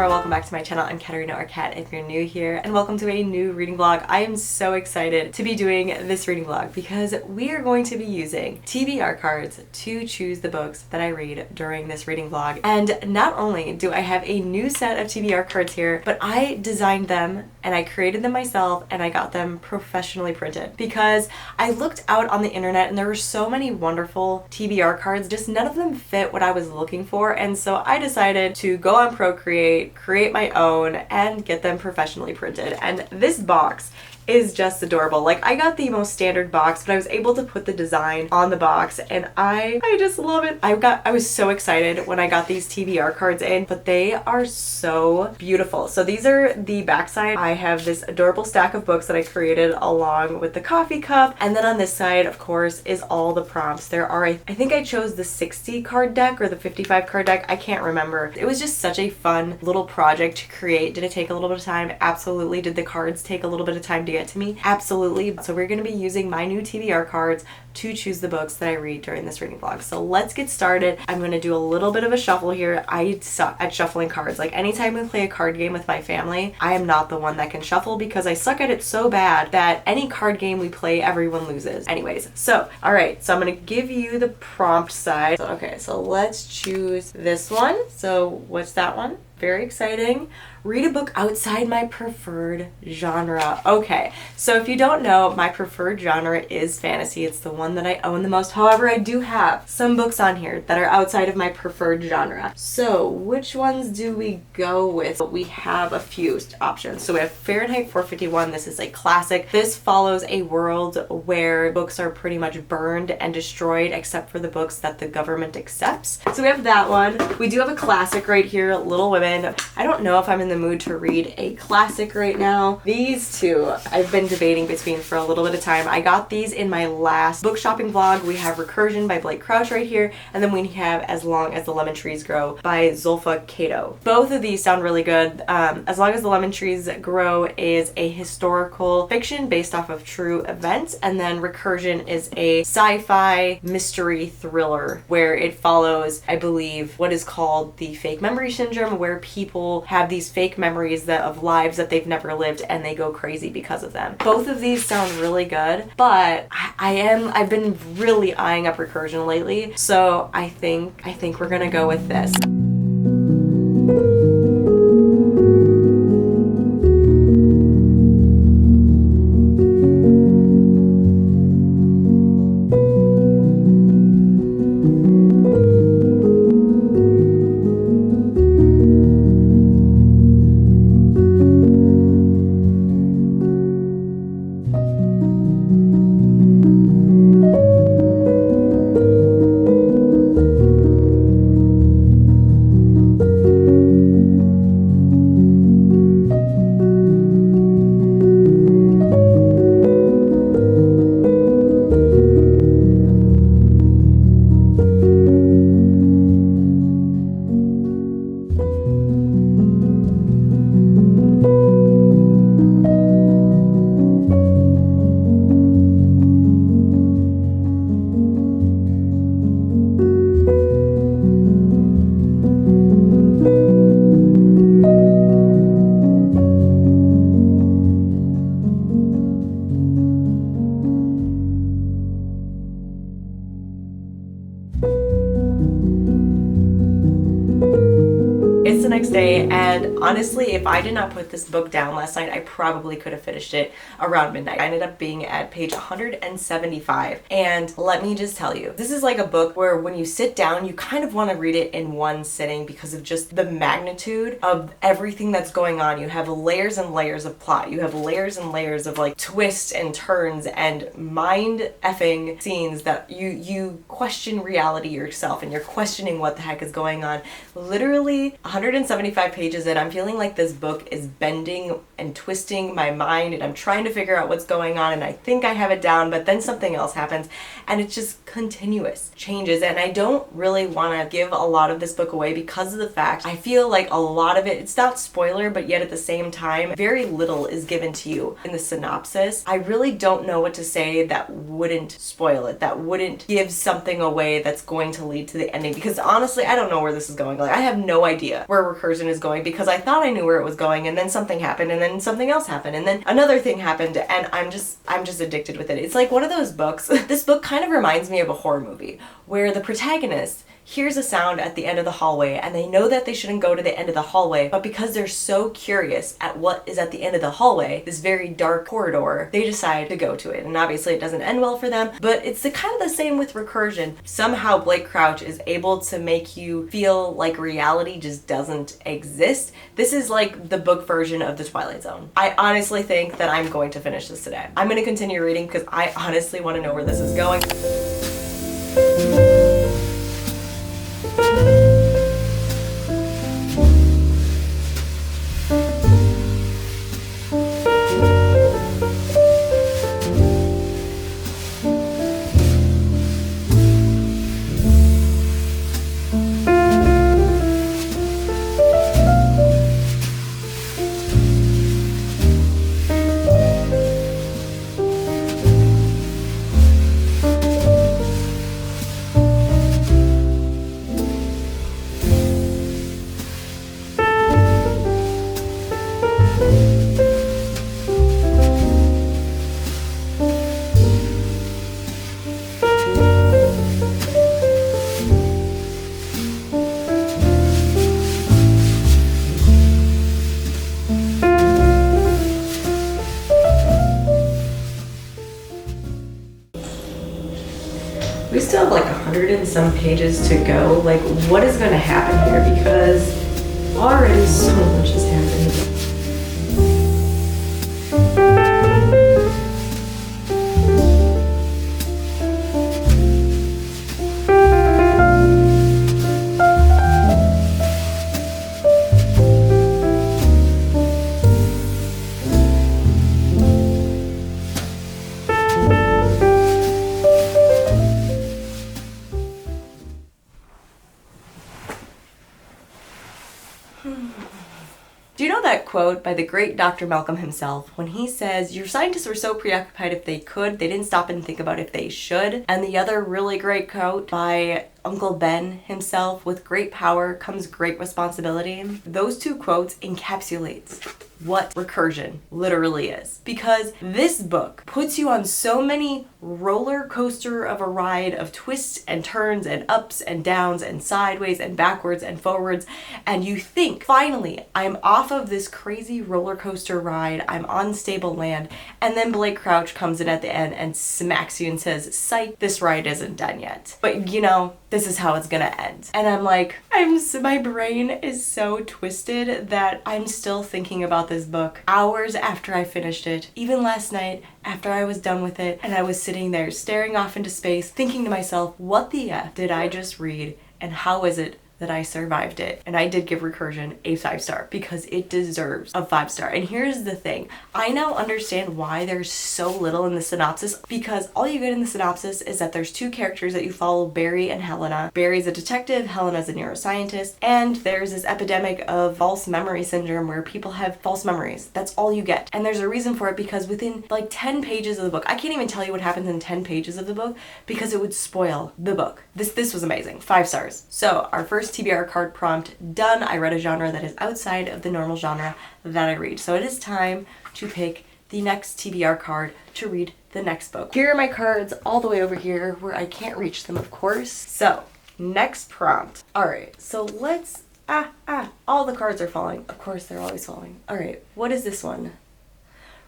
more, welcome back to my channel. I'm Katerina or Kat if you're new here, and welcome to a new reading vlog. I am so excited to be doing this reading vlog because we are going to be using TBR cards to choose the books that I read during this reading vlog. And not only do I have a new set of TBR cards here, but I designed them and I created them myself and I got them professionally printed because I looked out on the internet and there were so many wonderful TBR cards, just none of them fit what I was looking for, and so I decided to go on Procreate, create my own, and get them professionally printed. And this box is just adorable. Like, I got the most standard box, but I was able to put the design on the box and I just love it. I was so excited when I got these TBR cards in, but they are so beautiful. So these are the backside. I have this adorable stack of books that I created along with the coffee cup, and then on this side, of course, is all the prompts. There are, I think I chose the 60 card deck or the 55 card deck. I can't remember. It was just such a fun little project to create. Did it take a little bit of time? Absolutely. Did the cards take a little bit of time to get to me? Absolutely. So we're going to be using my new TBR cards to choose the books that I read during this reading vlog. So let's get started. I'm going to do a little bit of a shuffle here. I suck at shuffling cards. Like, anytime we play a card game with my family, I am not the one that can shuffle because I suck at it so bad that any card game we play, everyone loses. Anyways, so all right, so I'm going to give you the prompt side. So, okay, so let's choose this one. So what's that one? Very exciting. Read a book outside my preferred genre. Okay, so if you don't know, my preferred genre is fantasy. It's the one that I own the most. However, I do have some books on here that are outside of my preferred genre. So which ones do we go with? We have a few options. So we have Fahrenheit 451. This is a classic. This follows a world where books are pretty much burned and destroyed except for the books that the government accepts. So we have that one. We do have a classic right here, Little Women. I don't know if I'm in the mood to read a classic right now. These two I've been debating between for a little bit of time. I got these in my last book shopping vlog. We have Recursion by Blake Crouch right here, and then we have As Long as the Lemon Trees Grow by Zulfa Cato. Both of these sound really good. As Long as the Lemon Trees Grow is a historical fiction based off of true events, and then Recursion is a sci-fi mystery thriller where it follows, I believe, what is called the fake memory syndrome, where people have these fake memories of lives that they've never lived and they go crazy because of them. Both of these sound really good, but I've been really eyeing up Recursion lately, so I think we're gonna go with this. It's the next day, and honestly, if I did not put this book down last night, I probably could have finished it around midnight. I ended up being at page 175, and let me just tell you, this is like a book where when you sit down, you kind of want to read it in one sitting because of just the magnitude of everything that's going on. You have layers and layers of plot. You have layers and layers of like twists and turns and mind effing scenes that you question reality yourself, and you're questioning what the heck is going on. Literally 175 pages in, I'm feeling like this book is bending and twisting my mind, and I'm trying to figure out what's going on, and I think I have it down, but then something else happens, and it's just continuous changes. And I don't really want to give a lot of this book away because of the fact I feel like a lot of it's not spoiler, but yet at the same time, very little is given to you in the synopsis. I really don't know what to say that wouldn't spoil it, that wouldn't give something away that's going to lead to the ending, because honestly, I don't know where this is going. Like, I have no idea where where recursion is going because I thought I knew where it was going, and then something happened, and then something else happened, and then another thing happened, and I'm just addicted with it. It's like one of those books. This book kind of reminds me of a horror movie where the protagonist hears a sound at the end of the hallway and they know that they shouldn't go to the end of the hallway, but because they're so curious at what is at the end of the hallway, this very dark corridor, they decide to go to it. And obviously it doesn't end well for them, but it's kind of the same with recursion. Somehow Blake Crouch is able to make you feel like reality just doesn't exist. This is like the book version of The Twilight Zone. I honestly think that I'm going to finish this today. I'm going to continue reading because I honestly want to know where this is going. We still have like 100 and some pages to go. Like, what is going to happen here? Because already so much has happened. Do you know that quote by the great Dr. Malcolm himself when he says, "Your scientists were so preoccupied if they could, they didn't stop and think about if they should"? And the other really great quote by Uncle Ben himself, "With great power comes great responsibility." Those two quotes encapsulates what recursion literally is. Because this book puts you on so many roller coaster of a ride of twists and turns and ups and downs and sideways and backwards and forwards, and you think, finally, I'm off of this crazy roller coaster ride, I'm on stable land, and then Blake Crouch comes in at the end and smacks you and says, "Psych, this ride isn't done yet. But you know, this is how it's gonna end." And I'm like, my brain is so twisted that I'm still thinking about this book hours after I finished it. Even last night, after I was done with it, and I was sitting there staring off into space, thinking to myself, what the F did I just read, and how is it that I survived it? And I did give Recursion a 5-star because it deserves a 5-star. And here's the thing, I now understand why there's so little in the synopsis, because all you get in the synopsis is that there's two characters that you follow, Barry and Helena. Barry's a detective, Helena's a neuroscientist, and there's this epidemic of false memory syndrome where people have false memories. That's all you get. And there's a reason for it, because within like 10 pages of the book, I can't even tell you what happens in 10 pages of the book because it would spoil the book. This was amazing. 5 stars. So our first TBR card prompt done. I read a genre that is outside of the normal genre that I read. So it is time to pick the next TBR card to read the next book. Here are my cards all the way over here where I can't reach them, of course. So next prompt. All right, so let's, all the cards are falling. Of course, they're always falling. All right, what is this one?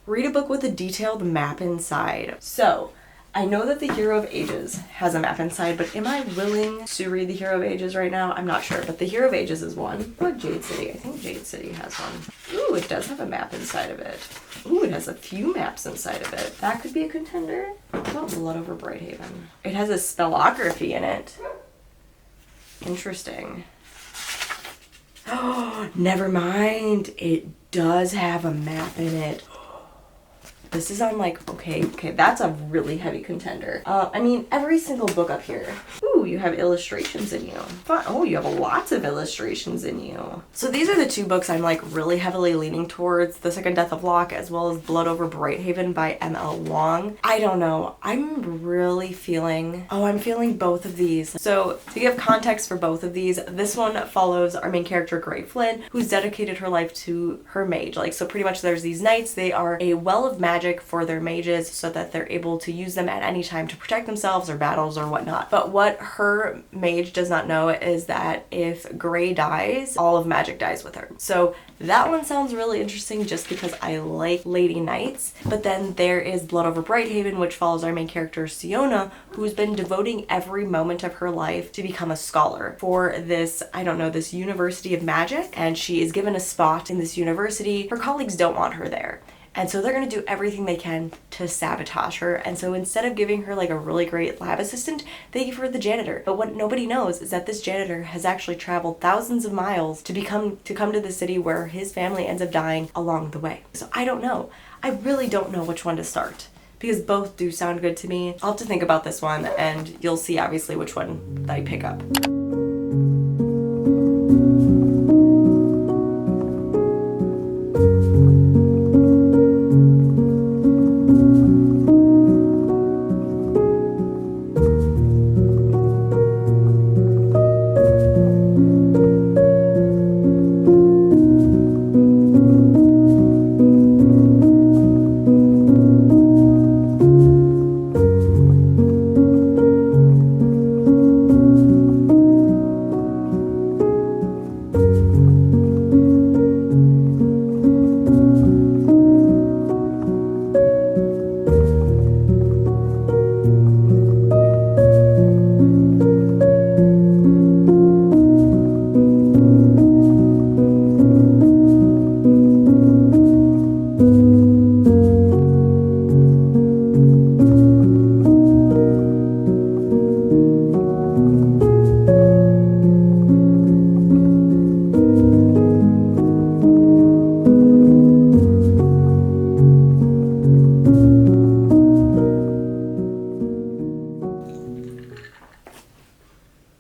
Read a book with a detailed map inside. So I know that the Hero of Ages has a map inside, but am I willing to read the Hero of Ages right now? I'm not sure, but the Hero of Ages is one. What about Jade City? I think Jade City has one. Ooh, it does have a map inside of it. Ooh, it has a few maps inside of it. That could be a contender. What about Blood over Brighthaven? It has a spellography in it. Interesting. Oh, never mind. It does have a map in it. This is on like, okay, that's a really heavy contender. I mean, every single book up here. Ooh, Oh, you have illustrations in you. Fun. Oh, you have lots of illustrations in you. So these are the two books I'm like really heavily leaning towards, The Second Death of Locke as well as Blood Over Brighthaven by M.L. Wong. I don't know. I'm really feeling, I'm feeling both of these. So to give context for both of these, this one follows our main character Gray Flynn, who's dedicated her life to her mage. Like, so pretty much there's these knights, they are a well of magic for their mages so that they're able to use them at any time to protect themselves or battles or whatnot. But what her mage does not know is that if Gray dies, all of magic dies with her. So that one sounds really interesting just because I like Lady Knights. But then there is Blood Over Brighthaven, which follows our main character Siona, who's been devoting every moment of her life to become a scholar for this, I don't know, this University of Magic. And she is given a spot in this university. Her colleagues don't want her there. And so they're going to do everything they can to sabotage her. And so instead of giving her like a really great lab assistant, they give her the janitor. But what nobody knows is that this janitor has actually traveled thousands of miles to come to the city where his family ends up dying along the way. So I don't know. I really don't know which one to start, because both do sound good to me. I'll have to think about this one, and you'll see obviously which one that I pick up.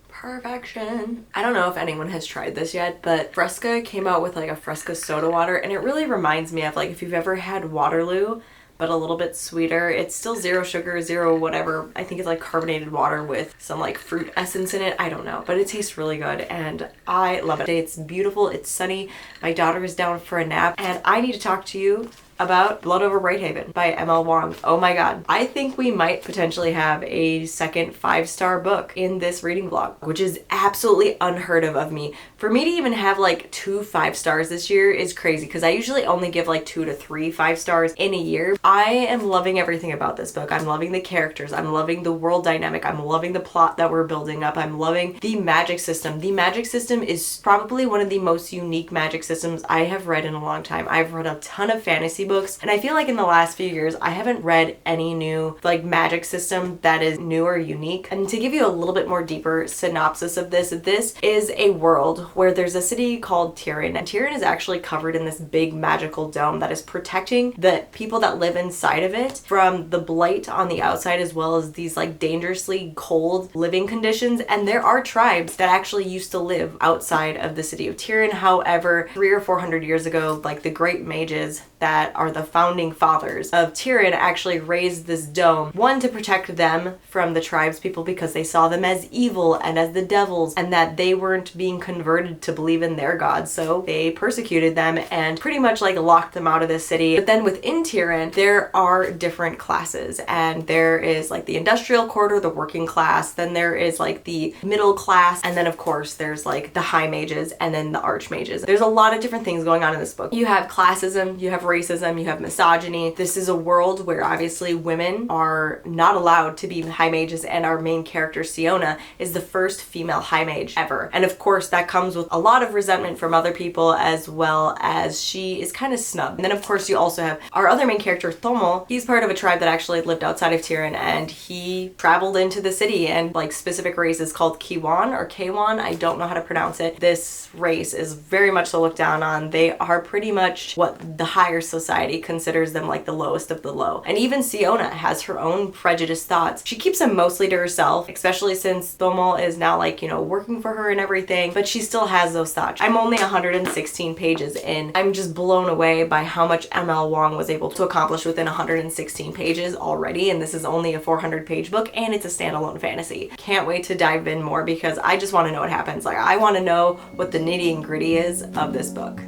Perfection. I don't know if anyone has tried this yet, but Fresca came out with like a Fresca soda water, and it really reminds me of like if you've ever had Waterloo, but a little bit sweeter. It's still zero sugar, zero whatever. I think it's like carbonated water with some like fruit essence in it. I don't know, but it tastes really good and I love it. It's beautiful, it's sunny. My daughter is down for a nap, and I need to talk to you about Blood Over Brighthaven by M.L. Wong. Oh my god. I think we might potentially have a second 5-star book in this reading vlog, which is absolutely unheard of me. For me to even have like 2 5 stars this year is crazy, because I usually only give like 2 to 3 5 stars in a year. I am loving everything about this book. I'm loving the characters. I'm loving the world dynamic. I'm loving the plot that we're building up. I'm loving the magic system. The magic system is probably one of the most unique magic systems I have read in a long time. I've read a ton of fantasy books, and I feel like in the last few years I haven't read any new like magic system that is new or unique. And to give you a little bit more deeper synopsis of this is a world where there's a city called Tyrion, and Tyrion is actually covered in this big magical dome that is protecting the people that live inside of it from the blight on the outside, as well as these like dangerously cold living conditions. And there are tribes that actually used to live outside of the city of Tyrion. However, 300 or 400 years ago, like the great mages that are the founding fathers of Tyrion actually raised this dome, one, to protect them from the tribes people because they saw them as evil and as the devils, and that they weren't being converted to believe in their gods, so they persecuted them and pretty much like locked them out of the city. But then within Tyrion there are different classes, and there is like the industrial quarter, the working class, then there is like the middle class, and then of course there's like the high mages and then the archmages. There's a lot of different things going on in this book. You have classism, you have racism, you have misogyny. This is a world where obviously women are not allowed to be high mages, and our main character Siona is the first female high mage ever. And of course that comes comes with a lot of resentment from other people, as well as she is kind of snubbed. And then of course you also have our other main character, Thomal. He's part of a tribe that actually lived outside of Tyrion, and he traveled into the city, and like specific race is called Kiwan or Kwan. I don't know how to pronounce it. This race is very much so looked down on. They are pretty much what the higher society considers them, like the lowest of the low. And even Siona has her own prejudiced thoughts. She keeps them mostly to herself, especially since Thomal is now like, you know, working for her and everything, but she still has those thoughts. I'm only 116 pages in. I'm just blown away by how much ML Wong was able to accomplish within 116 pages already, and this is only a 400-page book, and it's a standalone fantasy. Can't wait to dive in more because I just want to know what happens. Like, I want to know what the nitty and gritty is of this book.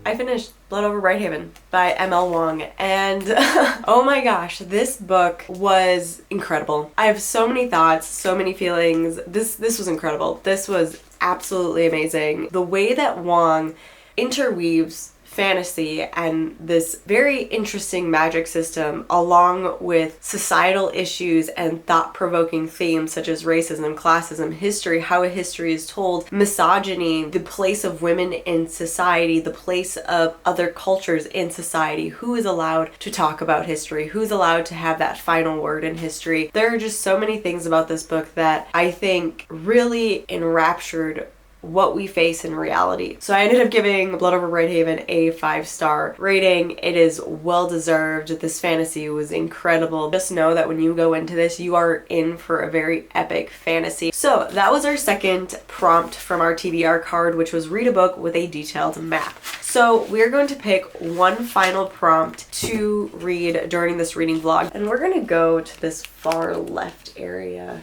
I finished Blood Over Brighthaven by ML Wong, and oh my gosh, this book was incredible. I have so many thoughts, so many feelings. This was incredible. This was absolutely amazing. The way that Wong interweaves fantasy and this very interesting magic system along with societal issues and thought-provoking themes such as racism, classism, history, how a history is told, misogyny, the place of women in society, the place of other cultures in society, who is allowed to talk about history, who's allowed to have that final word in history. There are just so many things about this book that I think really enraptured what we face in reality. So I ended up giving Blood Over Brighthaven a 5-star rating. It is well deserved. This fantasy was incredible. Just know that when you go into this, you are in for a very epic fantasy. So that was our second prompt from our TBR card, which was read a book with a detailed map. So we're going to pick one final prompt to read during this reading vlog, and we're going to go to this far left area.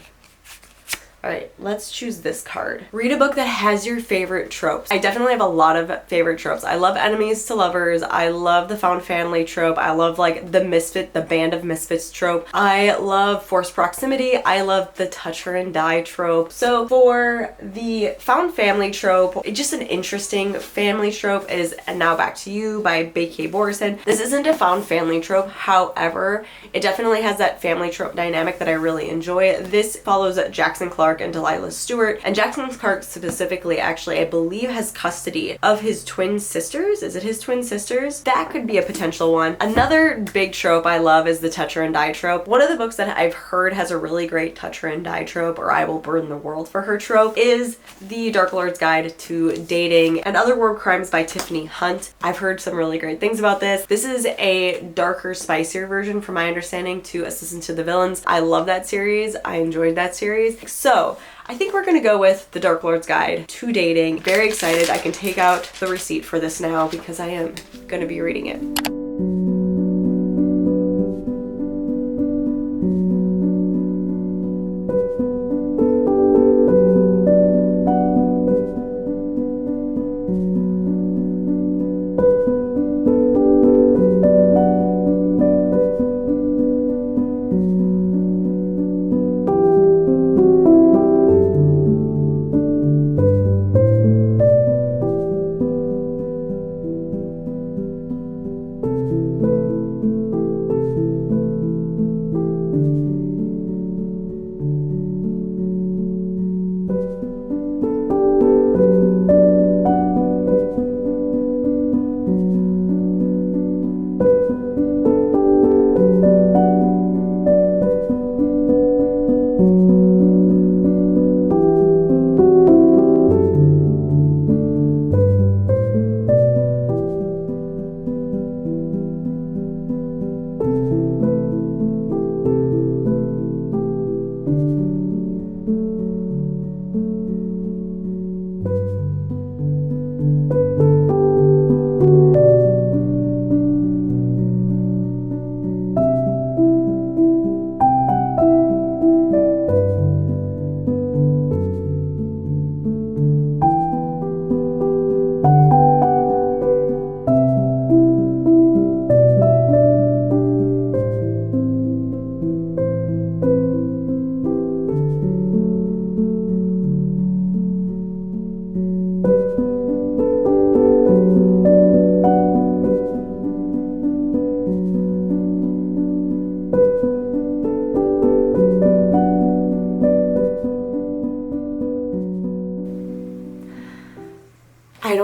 Alright, let's choose this card. Read a book that has your favorite tropes. I definitely have a lot of favorite tropes. I love enemies to lovers. I love the found family trope. I love like the misfit, the band of misfits trope. I love forced proximity. I love the touch her and die trope. So for the found family trope, just an interesting family trope is And Now Back to You by B.K. Borison. This isn't a found family trope. However, it definitely has that family trope dynamic that I really enjoy. This follows Jackson Clark and Delilah Stewart, and Jackson Clark specifically actually I believe has custody of his twin sisters. Is it his twin sisters? That could be a potential one. Another big trope I love is the touch her and die trope. One of the books that I've heard has a really great touch her and die trope, or I will burn the world for her trope, is the Dark Lord's Guide to Dating and Other War Crimes by Tiffany Hunt. I've heard some really great things about this. This is a darker, spicier version from my understanding to Assistant to the Villains. I love that series. I enjoyed that series. So I think we're gonna go with the Dark Lord's Guide to Dating. Very excited. I can take out the receipt for this now because I am gonna be reading it.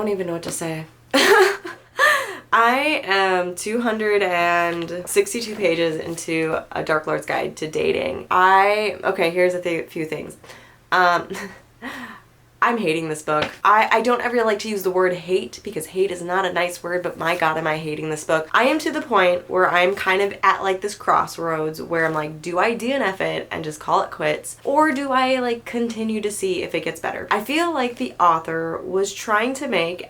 even know what to say. I am 262 pages into A Dark Lord's Guide to Dating. Okay, here's a few things. I'm hating this book. I don't ever like to use the word hate because hate is not a nice word, but my God, am I hating this book. I am to the point where I'm kind of at like this crossroads where I'm like, do I DNF it and just call it quits? Or do I like continue to see if it gets better? I feel like the author was trying to make,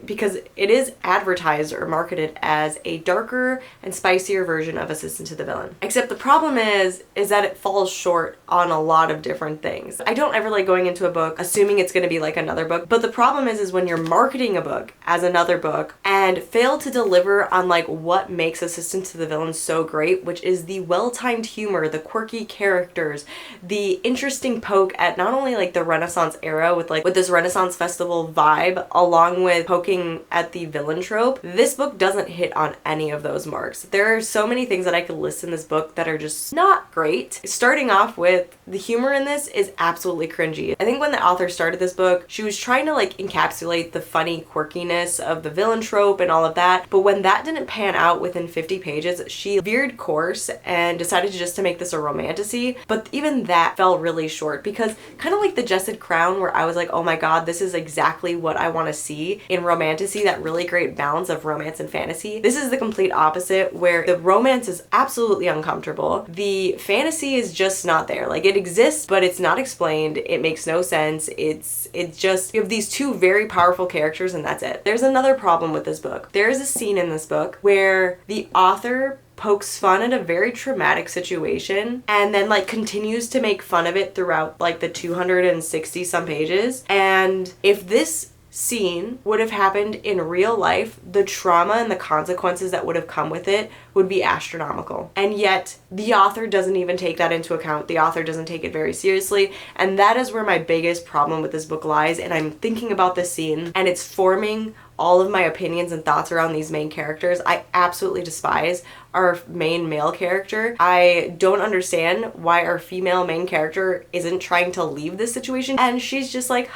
because it is advertised or marketed as a darker and spicier version of Assistant to the Villain. Except the problem is that it falls short on a lot of different things. I don't ever like going into a book assuming it's going to be like another book, but the problem is when you're marketing a book as another book and fail to deliver on like what makes Assistant to the Villain so great, which is the well-timed humor, the quirky characters, the interesting poke at not only like the Renaissance era with this Renaissance festival vibe, along with poking at the villain trope. This book doesn't hit on any of those marks. There are so many things that I could list in this book that are just not great. Starting off with, the humor in this is absolutely cringy. I think when the author started this book, she was trying to like encapsulate the funny quirkiness of the villain trope and all of that, but when that didn't pan out within 50 pages, she veered course and decided to make this a romantasy. But even that fell really short, because kind of like the Jessed Crown, where I was like, oh my God, this is exactly what I want to see in romantasy, that really great balance of romance and fantasy. This is the complete opposite, where the romance is absolutely uncomfortable. The fantasy is just not there. Like, it exists, but it's not explained. It makes no sense. It's just, you have these two very powerful characters and that's it. There's another problem with this book. There is a scene in this book where the author pokes fun at a very traumatic situation and then like continues to make fun of it throughout like the 260 some pages. And if this scene would have happened in real life, the trauma and the consequences that would have come with it would be astronomical. And yet the author doesn't even take that into account. The author doesn't take it very seriously. And that is where my biggest problem with this book lies. And I'm thinking about this scene and it's forming all of my opinions and thoughts around these main characters. I absolutely despise our main male character. I don't understand why our female main character isn't trying to leave this situation. And she's just like,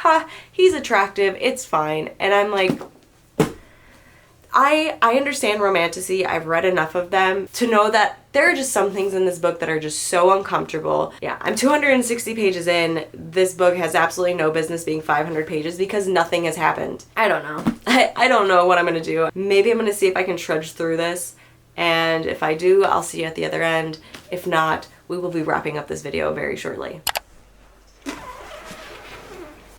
he's attractive, it's fine. And I'm like, I understand romantasy. I've read enough of them to know that there are just some things in this book that are just so uncomfortable. Yeah, I'm 260 pages in. This book has absolutely no business being 500 pages because nothing has happened. I don't know. I don't know what I'm gonna do. Maybe I'm gonna see if I can trudge through this. And if I do, I'll see you at the other end. If not, we will be wrapping up this video very shortly.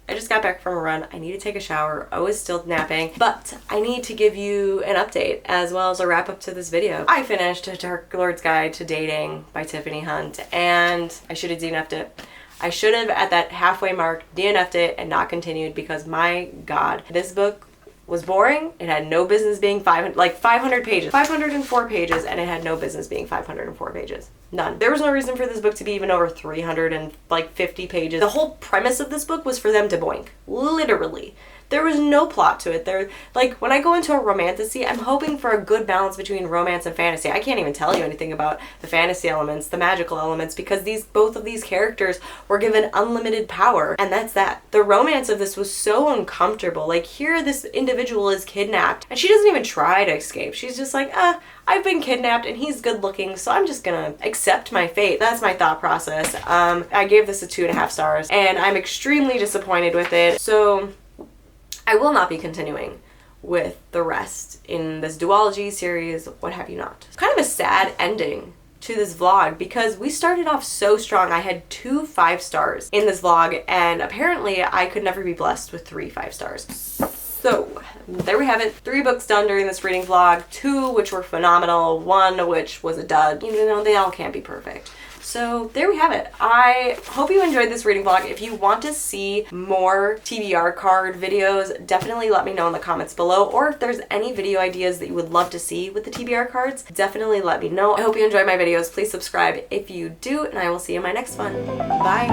I just got back from a run. I need to take a shower. I was still napping, but I need to give you an update as well as a wrap up to this video. I finished A Dark Lord's Guide to Dating by Tiffany Hunt, and I should have DNF'd it. I should have, at that halfway mark, DNF'd it and not continued, because my God, this book was boring. It had no business being 500 pages, 504 pages, and it had no business being 504 pages. None. There was no reason for this book to be even over 350 pages. The whole premise of this book was for them to boink. Literally. There was no plot to it. Like, when I go into a romantasy, I'm hoping for a good balance between romance and fantasy. I can't even tell you anything about the fantasy elements, the magical elements, because both of these characters were given unlimited power, and that's that. The romance of this was so uncomfortable. Like, here this individual is kidnapped, and she doesn't even try to escape. She's just like, I've been kidnapped and he's good looking, so I'm just gonna accept my fate. That's my thought process. I gave this a 2.5 stars, and I'm extremely disappointed with it. So I will not be continuing with the rest in this duology series, what have you not. It's kind of a sad ending to this vlog because we started off so strong. I had 2 5 stars in this vlog, and apparently I could never be blessed with 3 5 stars. So there we have it. 3 books done during this reading vlog, 2 which were phenomenal, 1 which was a dud. You know, they all can't be perfect. So there we have it. I hope you enjoyed this reading vlog. If you want to see more TBR card videos, definitely let me know in the comments below. Or if there's any video ideas that you would love to see with the TBR cards, definitely let me know. I hope you enjoy my videos. Please subscribe if you do, and I will see you in my next one. Bye.